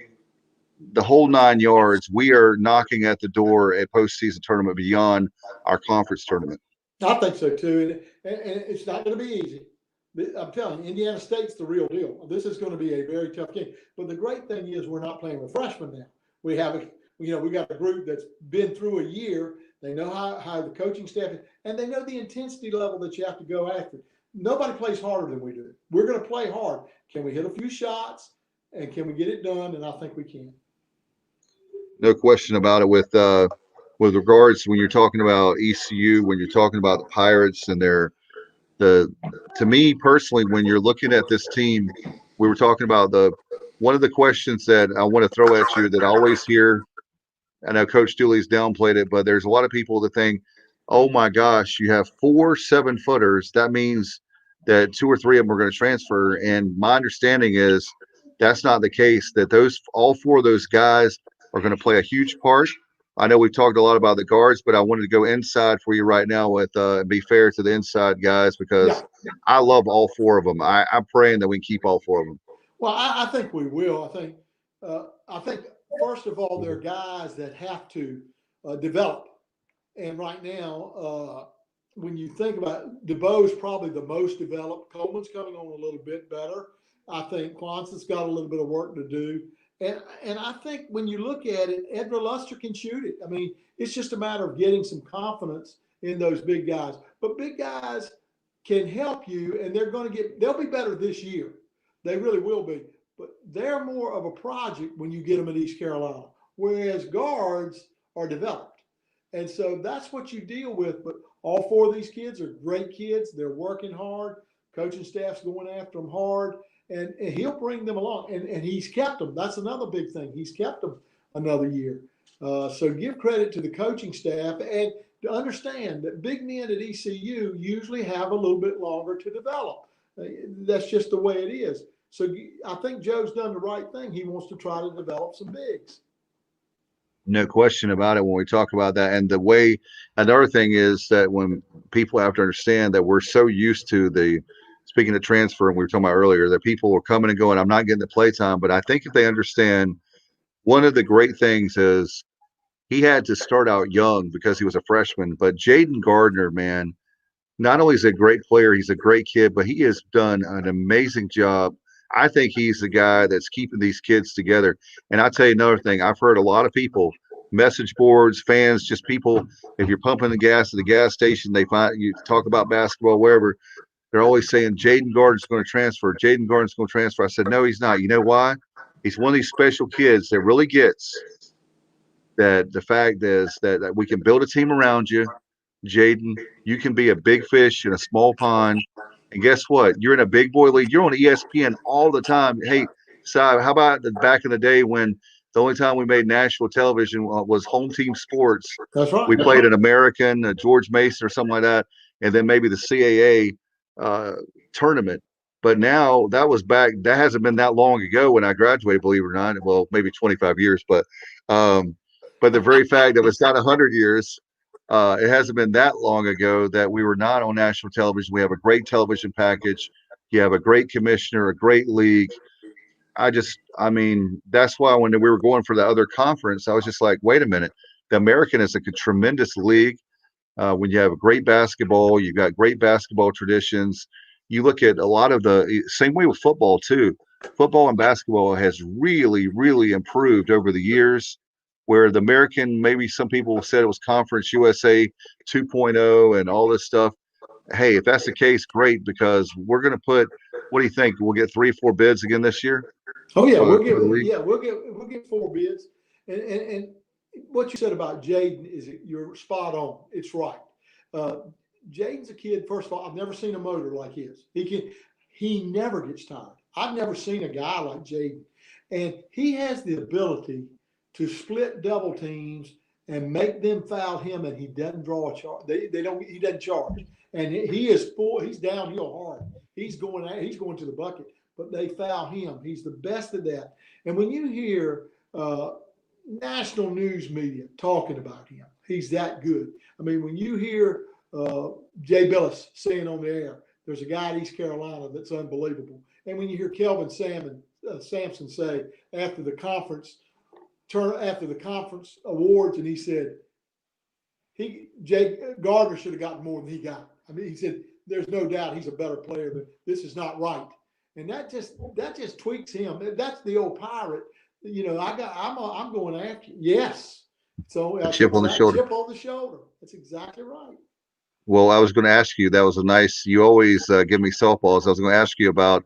the whole 9 yards, we are knocking at the door at postseason tournament beyond our conference tournament. I think so too, and it's not going to be easy. I'm telling you, Indiana State's the real deal. This is going to be a very tough game. But the great thing is we're not playing with freshmen now. We have we got a group that's been through a year. They know how the coaching staff is, and they know the intensity level that you have to go after. Nobody plays harder than we do. We're going to play hard. Can we hit a few shots, and can we get it done? And I think we can. No question about it. With regards when you're talking about ECU, when you're talking about the Pirates and to me personally, when you're looking at this team, we were talking about one of the questions that I want to throw at you that I always hear. I know Coach Dooley's downplayed it, but there's a lot of people that think, oh my gosh, you have 4 7-footers. That means that 2 or 3 of them are going to transfer. And my understanding is that's not the case, that all 4 of those guys are going to play a huge part. I know we've talked a lot about the guards, but I wanted to go inside for you right now with be fair to the inside guys because I love all 4 of them. I'm praying that we can keep all 4 of them. Well, I think we will. I think first of all, there are guys that have to develop. And right now, when you think about it, DeBoe's probably the most developed. Coleman's coming on a little bit better. I think Quanson's got a little bit of work to do. And I think when you look at it, Edgar Luster can shoot it. I mean, it's just a matter of getting some confidence in those big guys. But big guys can help you, and they'll be better this year. They really will be. But they're more of a project when you get them at East Carolina, whereas guards are developed. And so that's what you deal with. But all 4 of these kids are great kids. They're working hard. Coaching staff's going after them hard. And he'll bring them along. And he's kept them. That's another big thing. He's kept them another year. So give credit to the coaching staff and to understand that big men at ECU usually have a little bit longer to develop. That's just the way it is. So I think Joe's done the right thing. He wants to try to develop some bigs. No question about it when we talk about that. And another thing is that when people have to understand that we're so used to speaking of transfer, and we were talking about earlier, that people were coming and going, I'm not getting the play time. But I think if they understand, one of the great things is he had to start out young because he was a freshman. But Jaden Gardner, man, not only is he a great player, he's a great kid, but he has done an amazing job. I think he's the guy that's keeping these kids together. And I'll tell you another thing. I've heard a lot of people, message boards, fans, just people, if you're pumping the gas at the gas station, they find you talk about basketball, wherever, they're always saying Jaden Gardner's going to transfer. Jaden Gardner's going to transfer. I said, no, he's not. You know why? He's one of these special kids that really gets that the fact is that we can build a team around you. Jaden, you can be a big fish in a small pond. And guess what? You're in a big boy league. You're on ESPN all the time. Hey, Si, how about back in the day when the only time we made national television was Home Team Sports? That's right. We played an American, a George Mason or something like that, and then maybe the CAA tournament. But now that hasn't been that long ago when I graduated, believe it or not. Well, maybe 25 years, but the very fact that it's not 100 years, it hasn't been that long ago that we were not on national television. We have a great television package. You have a great commissioner, a great league. I mean, that's why when we were going for the other conference, I was just like, wait a minute. The American is a tremendous league. When you have a great basketball, you've got great basketball traditions. You look at a lot of the same way with football too. Football and basketball has really, really improved over the years. Where the American, maybe some people said it was Conference USA 2.0 and all this stuff. Hey, if that's the case, great, because we're going to put. What do you think? We'll get 3 or 4 bids again this year. Oh yeah, we'll get 4 bids. And what you said about Jaden is you're spot on. It's right. Jaden's a kid. First of all, I've never seen a motor like his. He never gets tired. I've never seen a guy like Jaden, and he has the ability to split double teams and make them foul him, and he doesn't draw a charge. He doesn't charge, and he is full. He's downhill hard. He's going to the bucket, but they foul him. He's the best at that. And when you hear national news media talking about him, he's that good. I mean, when you hear Jay Billis saying on the air, there's a guy at East Carolina that's unbelievable. And when you hear Kelvin Sampson say after the conference awards, and he said Jay Gardner should have gotten more than he got. I mean, he said there's no doubt he's a better player, but this is not right. And that just tweaks him. That's the old pirate I'm going after you. Yes. So A chip on the shoulder. chip on the shoulder. That's exactly right. Well, I was going to ask you, that was a nice, you always give me softballs. I was going to ask you about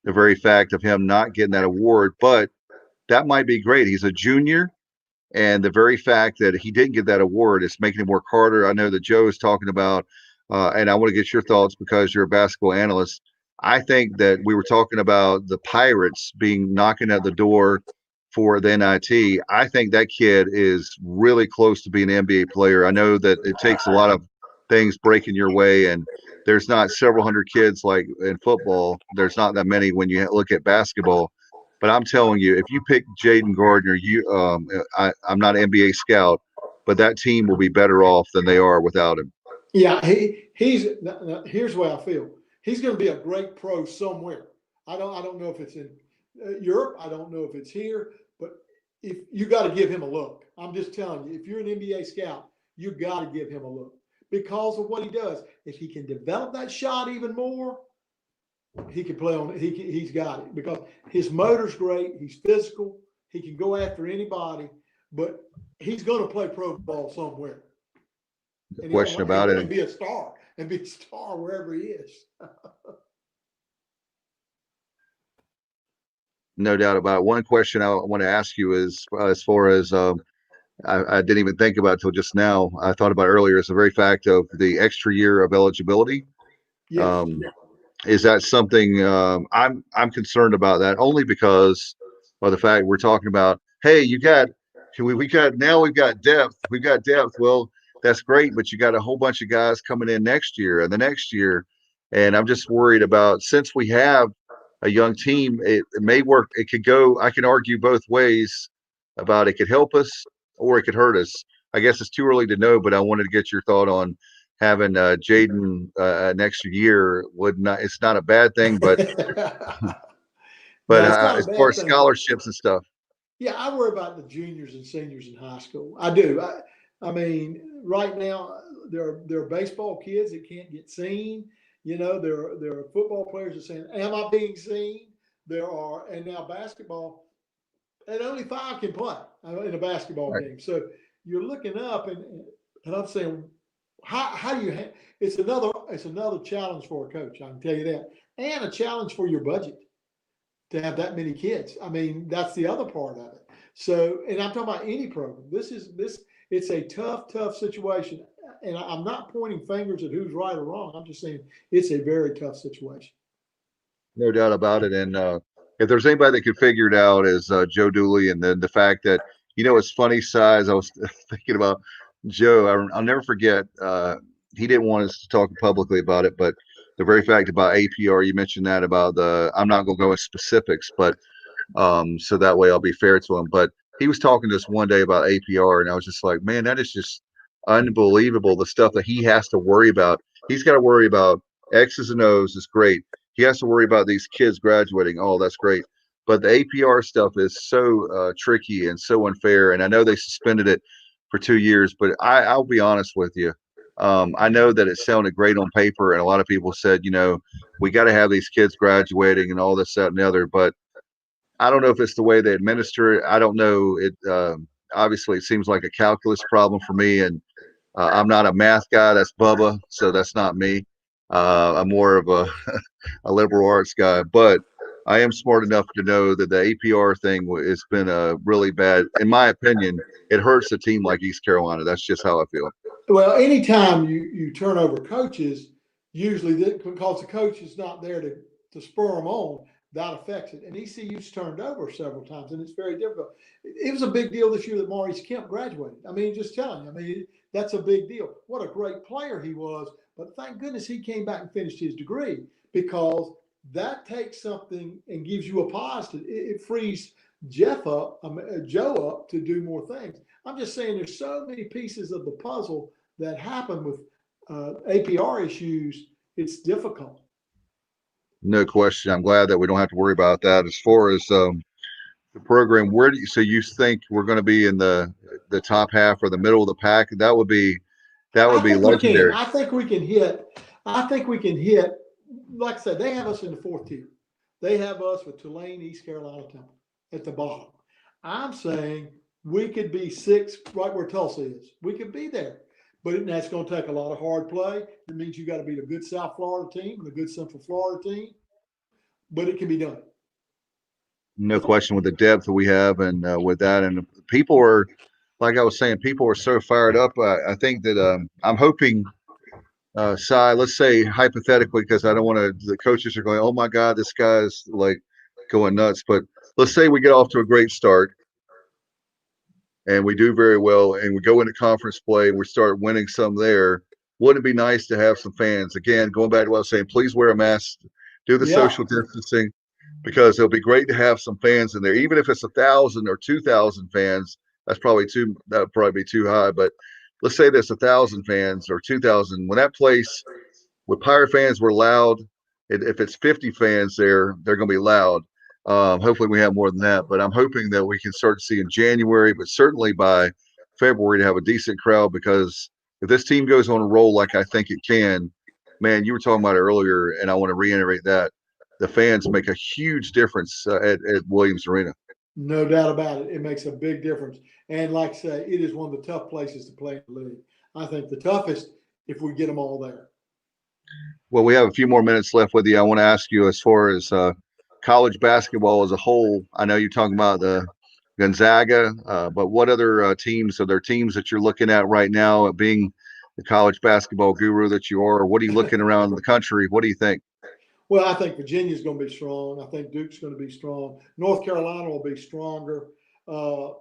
the very fact of him not getting that award, but that might be great. He's a junior, and the very fact that he didn't get that award is making him work harder. I know that Joe is talking about, and I want to get your thoughts because you're a basketball analyst. I think that we were talking about the Pirates being knocking at the door for the NIT. I think that kid is really close to being an NBA player. I know that it takes a lot of things breaking your way, and there's not several hundred kids like in football. There's not that many when you look at basketball. But I'm telling you, if you pick Jaden Gardner, I'm not an NBA scout, but that team will be better off than they are without him. Yeah, here's the way I feel. He's going to be a great pro somewhere. I don't know if it's in Europe. I don't know if it's here, but if you got to give him a look. I'm just telling you, if you're an NBA scout, you got to give him a look because of what he does. If he can develop that shot even more, he can play on. He's got it because his motor's great. He's physical. He can go after anybody, but he's going to play pro ball somewhere. No question about it. And be a star wherever he is. No doubt about it. One question I want to ask you is as far as I didn't even think about it till just now. I thought about earlier is the very fact of the extra year of eligibility. Yes. Is that something I'm concerned about that only because of the fact we're talking about, hey, we've got depth. We've got depth. Well, that's great, but you got a whole bunch of guys coming in next year and the next year. And I'm just worried about since we have a young team, it may work. It could go, I can argue both ways about it could help us or it could hurt us. I guess it's too early to know, but I wanted to get your thought on having Jaden next year. It's not a bad thing, but No, it's not a as bad far as thing. scholarships and stuff. Yeah, I worry about the juniors and seniors in high school. I do. I mean, right now there are baseball kids that can't get seen. There are football players that are saying, "Am I being seen?" And now basketball, and only 5 can play in a basketball Right. game. So you're looking up, and I'm saying, how do you? It's another challenge for a coach. I can tell you that, and a challenge for your budget to have that many kids. I mean, that's the other part of it. So, and I'm talking about any program. It's a tough situation. And I'm not pointing fingers at who's right or wrong. I'm just saying it's a very tough situation. No doubt about it. And if there's anybody that could figure it out is Joe Dooley. And then the fact that, it's funny size. I was thinking about Joe. I'll never forget. He didn't want us to talk publicly about it, but the very fact about APR, you mentioned that about I'm not going to go into specifics, but so that way I'll be fair to him. But he was talking to us one day about APR, and I was just like, man, that is just unbelievable. The stuff that he has to worry about. He's got to worry about X's and O's is great. He has to worry about these kids graduating. Oh, that's great. But the APR stuff is so tricky and so unfair. And I know they suspended it for 2 years, but I'll be honest with you. I know that it sounded great on paper, and a lot of people said, we got to have these kids graduating and all this, that, and the other. But I don't know if it's the way they administer it. I don't know. Obviously, it seems like a calculus problem for me, and I'm not a math guy. That's Bubba, so that's not me. I'm more of a liberal arts guy, but I am smart enough to know that the APR thing has been a really bad, in my opinion. It hurts a team like East Carolina. That's just how I feel. Well, anytime you turn over coaches, usually because the coach is not there to spur them on, that affects it. And ECU's turned over several times, and it's very difficult. It was a big deal this year that Maurice Kemp graduated. I mean, just telling you, I mean, that's a big deal. What a great player he was, but thank goodness he came back and finished his degree because that takes something and gives you a positive. It frees Joe up to do more things. I'm just saying there's so many pieces of the puzzle that happen with APR issues. It's difficult. No question. I'm glad that we don't have to worry about that. As far as the program, so you think we're going to be in the top half or the middle of the pack? That would be legendary. I think we can hit. Like I said, they have us in the 4th tier. They have us with Tulane, East Carolina, Temple at the bottom. I'm saying we could be six right where Tulsa is. We could be there. But that's going to take a lot of hard play. It means you got to beat a good South Florida team and a good Central Florida team. But it can be done. No question with the depth that we have and with that. And people are, like I was saying, people are so fired up. I think that I'm hoping, Cy, let's say hypothetically, because I don't want to, the coaches are going, oh my God, this guy's like going nuts. But let's say we get off to a great start and we do very well and we go into conference play and we start winning some there. Wouldn't it be nice to have some fans? Again, going back to what I was saying, please wear a mask, do the Yeah. social distancing, because it'll be great to have some fans in there. Even if it's 1,000 or 2,000 fans, that would probably be too high. But let's say there's 1,000 fans or 2,000. When that place with Pirate fans were loud, if it's 50 fans there, they're going to be loud. Hopefully we have more than that, but I'm hoping that we can start to see in January, but certainly by February to have a decent crowd, because if this team goes on a roll like I think it can, man, you were talking about it earlier, and I want to reiterate that the fans make a huge difference at Williams Arena. No doubt about it. It makes a big difference. And like I say, it is one of the tough places to play in the league. I think the toughest if we get them all there. Well, we have a few more minutes left with you. I want to ask you, as far as college basketball as a whole, I know you're talking about the Gonzaga, but what other teams are there teams that you're looking at right now, being the college basketball guru that you are? What are you looking around the country? What do you think? Well, I think Virginia's going to be strong. I think Duke's going to be strong. North Carolina will be stronger. Uh,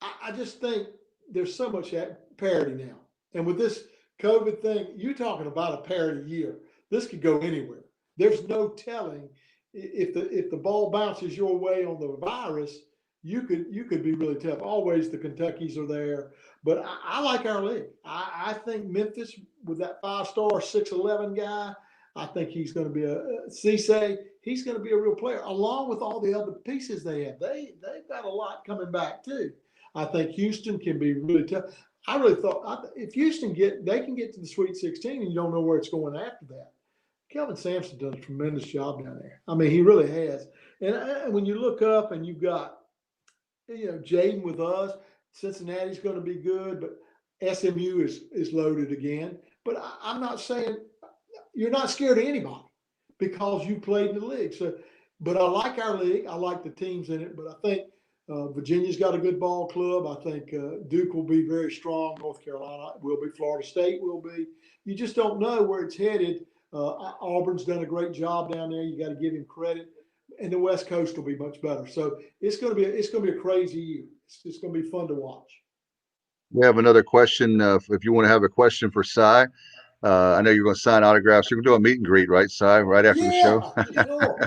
I just think there's so much parity now. And with this COVID thing, you're talking about a parity year. This could go anywhere. There's no telling if the ball bounces your way on the virus. You could be really tough. Always the Kentuckys are there, but I like our league. I think Memphis with that 5-star 6'11" guy. I think he's going to be Cisse. He's going to be a real player, along with all the other pieces they have. They've got a lot coming back too. I think Houston can be really tough. I really thought if Houston they can get to the Sweet 16, and you don't know where it's going after that. Kelvin Sampson does a tremendous job down there. I mean, he really has. And when you look up and you've got Jaden with us, Cincinnati's going to be good, but SMU is loaded again. But I'm not saying you're not scared of anybody because you played in the league. So, but I like our league. I like the teams in it. But I think Virginia's got a good ball club. I think Duke will be very strong. North Carolina will be. Florida State will be. You just don't know where it's headed. Auburn's done a great job down there. You got to give him credit. And the West Coast will be much better. So it's going to be a crazy year. It's going to be fun to watch. We have another question. If you want to have a question for Cy, I know you're going to sign autographs. You're going to do a meet and greet, right, Cy, right after the show? Sure.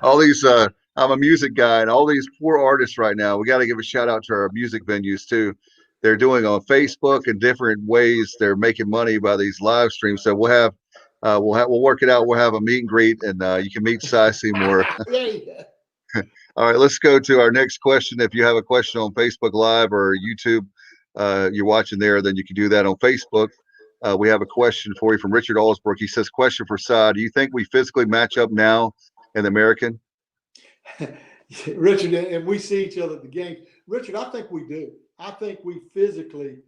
All these, I'm a music guy, and all these poor artists right now, we got to give a shout out to our music venues too. They're doing on Facebook and different ways. They're making money by these live streams. So we'll work it out. We'll have a meet and greet, and you can meet Cy Seymour. There you go. All right, let's go to our next question. If you have a question on Facebook Live or YouTube, you're watching there, then you can do that on Facebook. We have a question for you from Richard Allsbrook. He says, question for Cy. Do you think we physically match up now in the American? Richard, and we see each other at the games. Richard, I think we do. I think we physically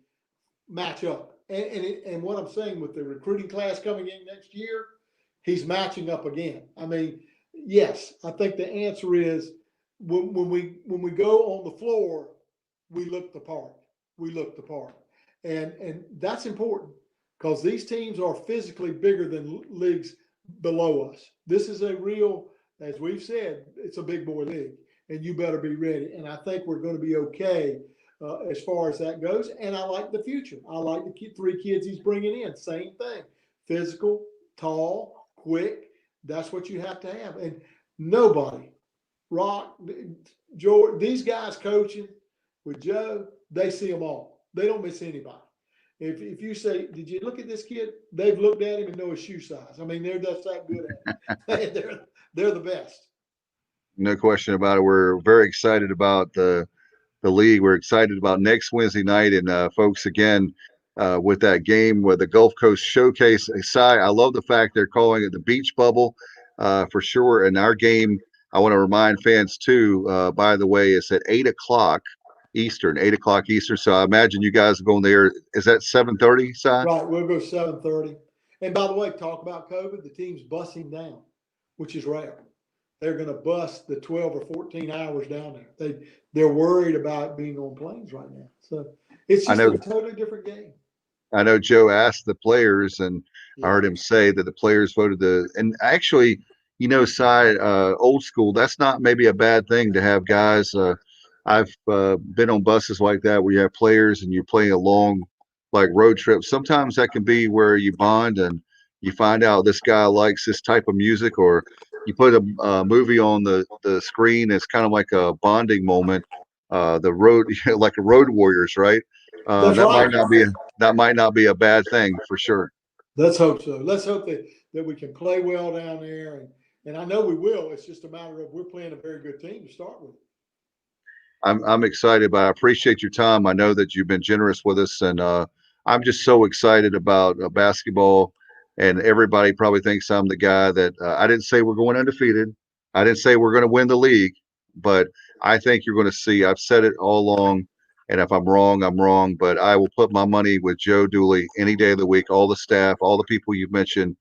match up. And what I'm saying with the recruiting class coming in next year, he's matching up again. I mean, yes, I think the answer is when we go on the floor, we look the part. We look the part. And that's important because these teams are physically bigger than leagues below us. This is a real, as we've said, it's a big boy league, and you better be ready. And I think we're going to be okay as far as that goes. And I like the future. I like the three kids he's bringing in. Same thing. Physical, tall, quick. That's what you have to have. And nobody, Rock, George, these guys coaching with Joe, they see them all. They don't miss anybody. If you say, did you look at this kid? They've looked at him and know his shoe size. I mean, they're just that good at it. They're the best. No question about it. We're very excited about the league. We're excited about next Wednesday night. And folks, again, with that game with the Gulf Coast Showcase, Cy, I love the fact they're calling it the beach bubble for sure. And our game, I want to remind fans too, by the way, it's at 8 o'clock Eastern, 8 o'clock Eastern. So I imagine you guys are going there. Is that 7:30, Si? Right, we'll go 7:30. And by the way, talk about COVID, the team's busing down, which is rare. They're going to bust the 12 or 14 hours down there. They're worried about being on planes right now. So it's I just know a totally different game. I know Joe asked the players, and I Yeah. heard him say that the players voted and actually, side old school. That's not maybe a bad thing to have guys. I've been on buses like that where you have players and you're playing a long, like road trip. Sometimes that can be where you bond and you find out this guy likes this type of music, or you put a movie on the screen. It's kind of like a bonding moment. The road, like a Road Warriors, right? That's That might right. not be a bad thing for sure. Let's hope so. Let's hope that we can play well down there. And I know we will. It's just a matter of we're playing a very good team to start with. I'm excited, but I appreciate your time. I know that you've been generous with us, and I'm just so excited about basketball. And everybody probably thinks I'm the guy that I didn't say we're going undefeated. I didn't say we're going to win the league, but I think you're going to see. I've said it all along, and if I'm wrong, I'm wrong. But I will put my money with Joe Dooley any day of the week. All the staff, all the people you've mentioned,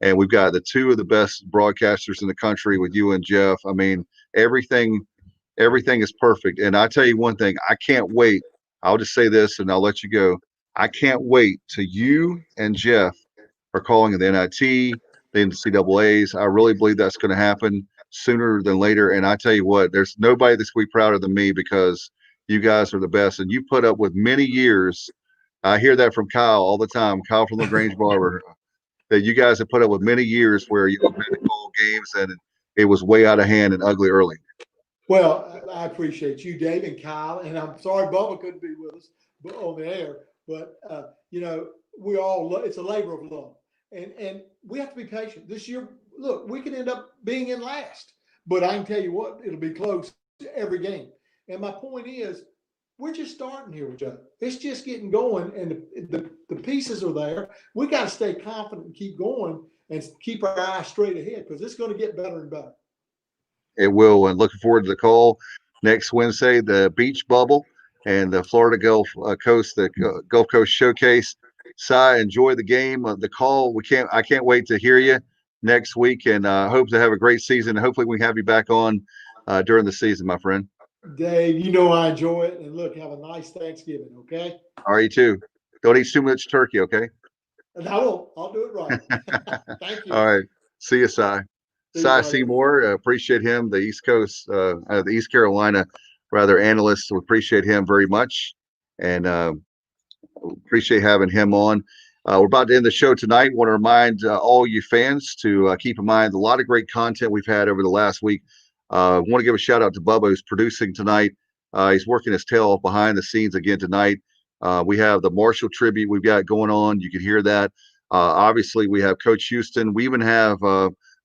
and we've got the two of the best broadcasters in the country with you and Jeff. I mean, everything is perfect. And I tell you one thing, I can't wait. I'll just say this and I'll let you go. I can't wait till you and Jeff are calling the NIT, the NCAAs. I really believe that's going to happen sooner than later. And I tell you what, there's nobody that's going to be prouder than me because you guys are the best. And you put up with many years. I hear that from Kyle all the time, Kyle from LaGrange Barber, that you guys have put up with many years where you've had to call games and it was way out of hand and ugly early. Well, I appreciate you, Dave and Kyle, and I'm sorry Bubba couldn't be with us on the air, but we all it's a labor of love, and we have to be patient. This year, look, we could end up being in last, but I can tell you what, it'll be close every game. And my point is, we're just starting here with Joe. It's just getting going, and the pieces are there. We got to stay confident and keep going and keep our eyes straight ahead because it's going to get better and better. It will, and looking forward to the call next Wednesday, the beach bubble and the Florida Gulf Coast, the Gulf Coast Showcase. Si, enjoy the game, the call. I can't wait to hear you next week, and hope to have a great season. Hopefully, we can have you back on during the season, my friend. Dave, I enjoy it, and look, have a nice Thanksgiving. Okay. All right, you too. Don't eat too much turkey, okay? And I will. I'll do it right. Thank you. All right. See you, Si. See you, buddy. Seymour, appreciate him. The East Coast, the East Carolina, rather, analyst. We appreciate him very much, and appreciate having him on. We're about to end the show tonight. Want to remind all you fans to keep in mind a lot of great content we've had over the last week. Want to give a shout out to Bubba, who's producing tonight. He's working his tail off behind the scenes again tonight. We have the Marshall tribute we've got going on. You can hear that. Obviously, we have Coach Houston. We even have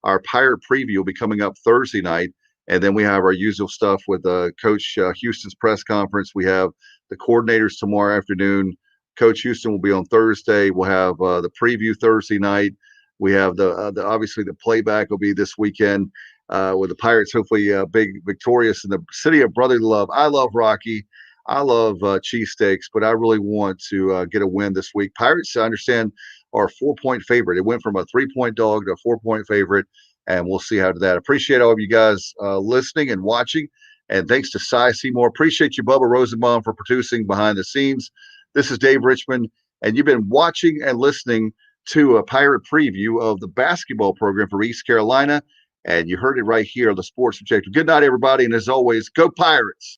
our Pirate preview will be coming up Thursday night. And then we have our usual stuff with Coach Houston's press conference. We have the coordinators tomorrow afternoon. Coach Houston will be on Thursday. We'll have the preview Thursday night. We have the obviously the playback will be this weekend with the Pirates hopefully big victorious in the city of brotherly love. I love Rocky. I love cheesesteaks, but I really want to get a win this week. Pirates, I understand, are a 4-point favorite. It went from a 3-point dog to a 4-point favorite, and we'll see how to that. Appreciate all of you guys listening and watching, and thanks to Cy Seymour. Appreciate you, Bubba Rosenbaum, for producing behind the scenes. This is Dave Richmond, and you've been watching and listening to a Pirate preview of the basketball program for East Carolina, and you heard it right here on the Sports Objective. Good night, everybody, and as always, go Pirates!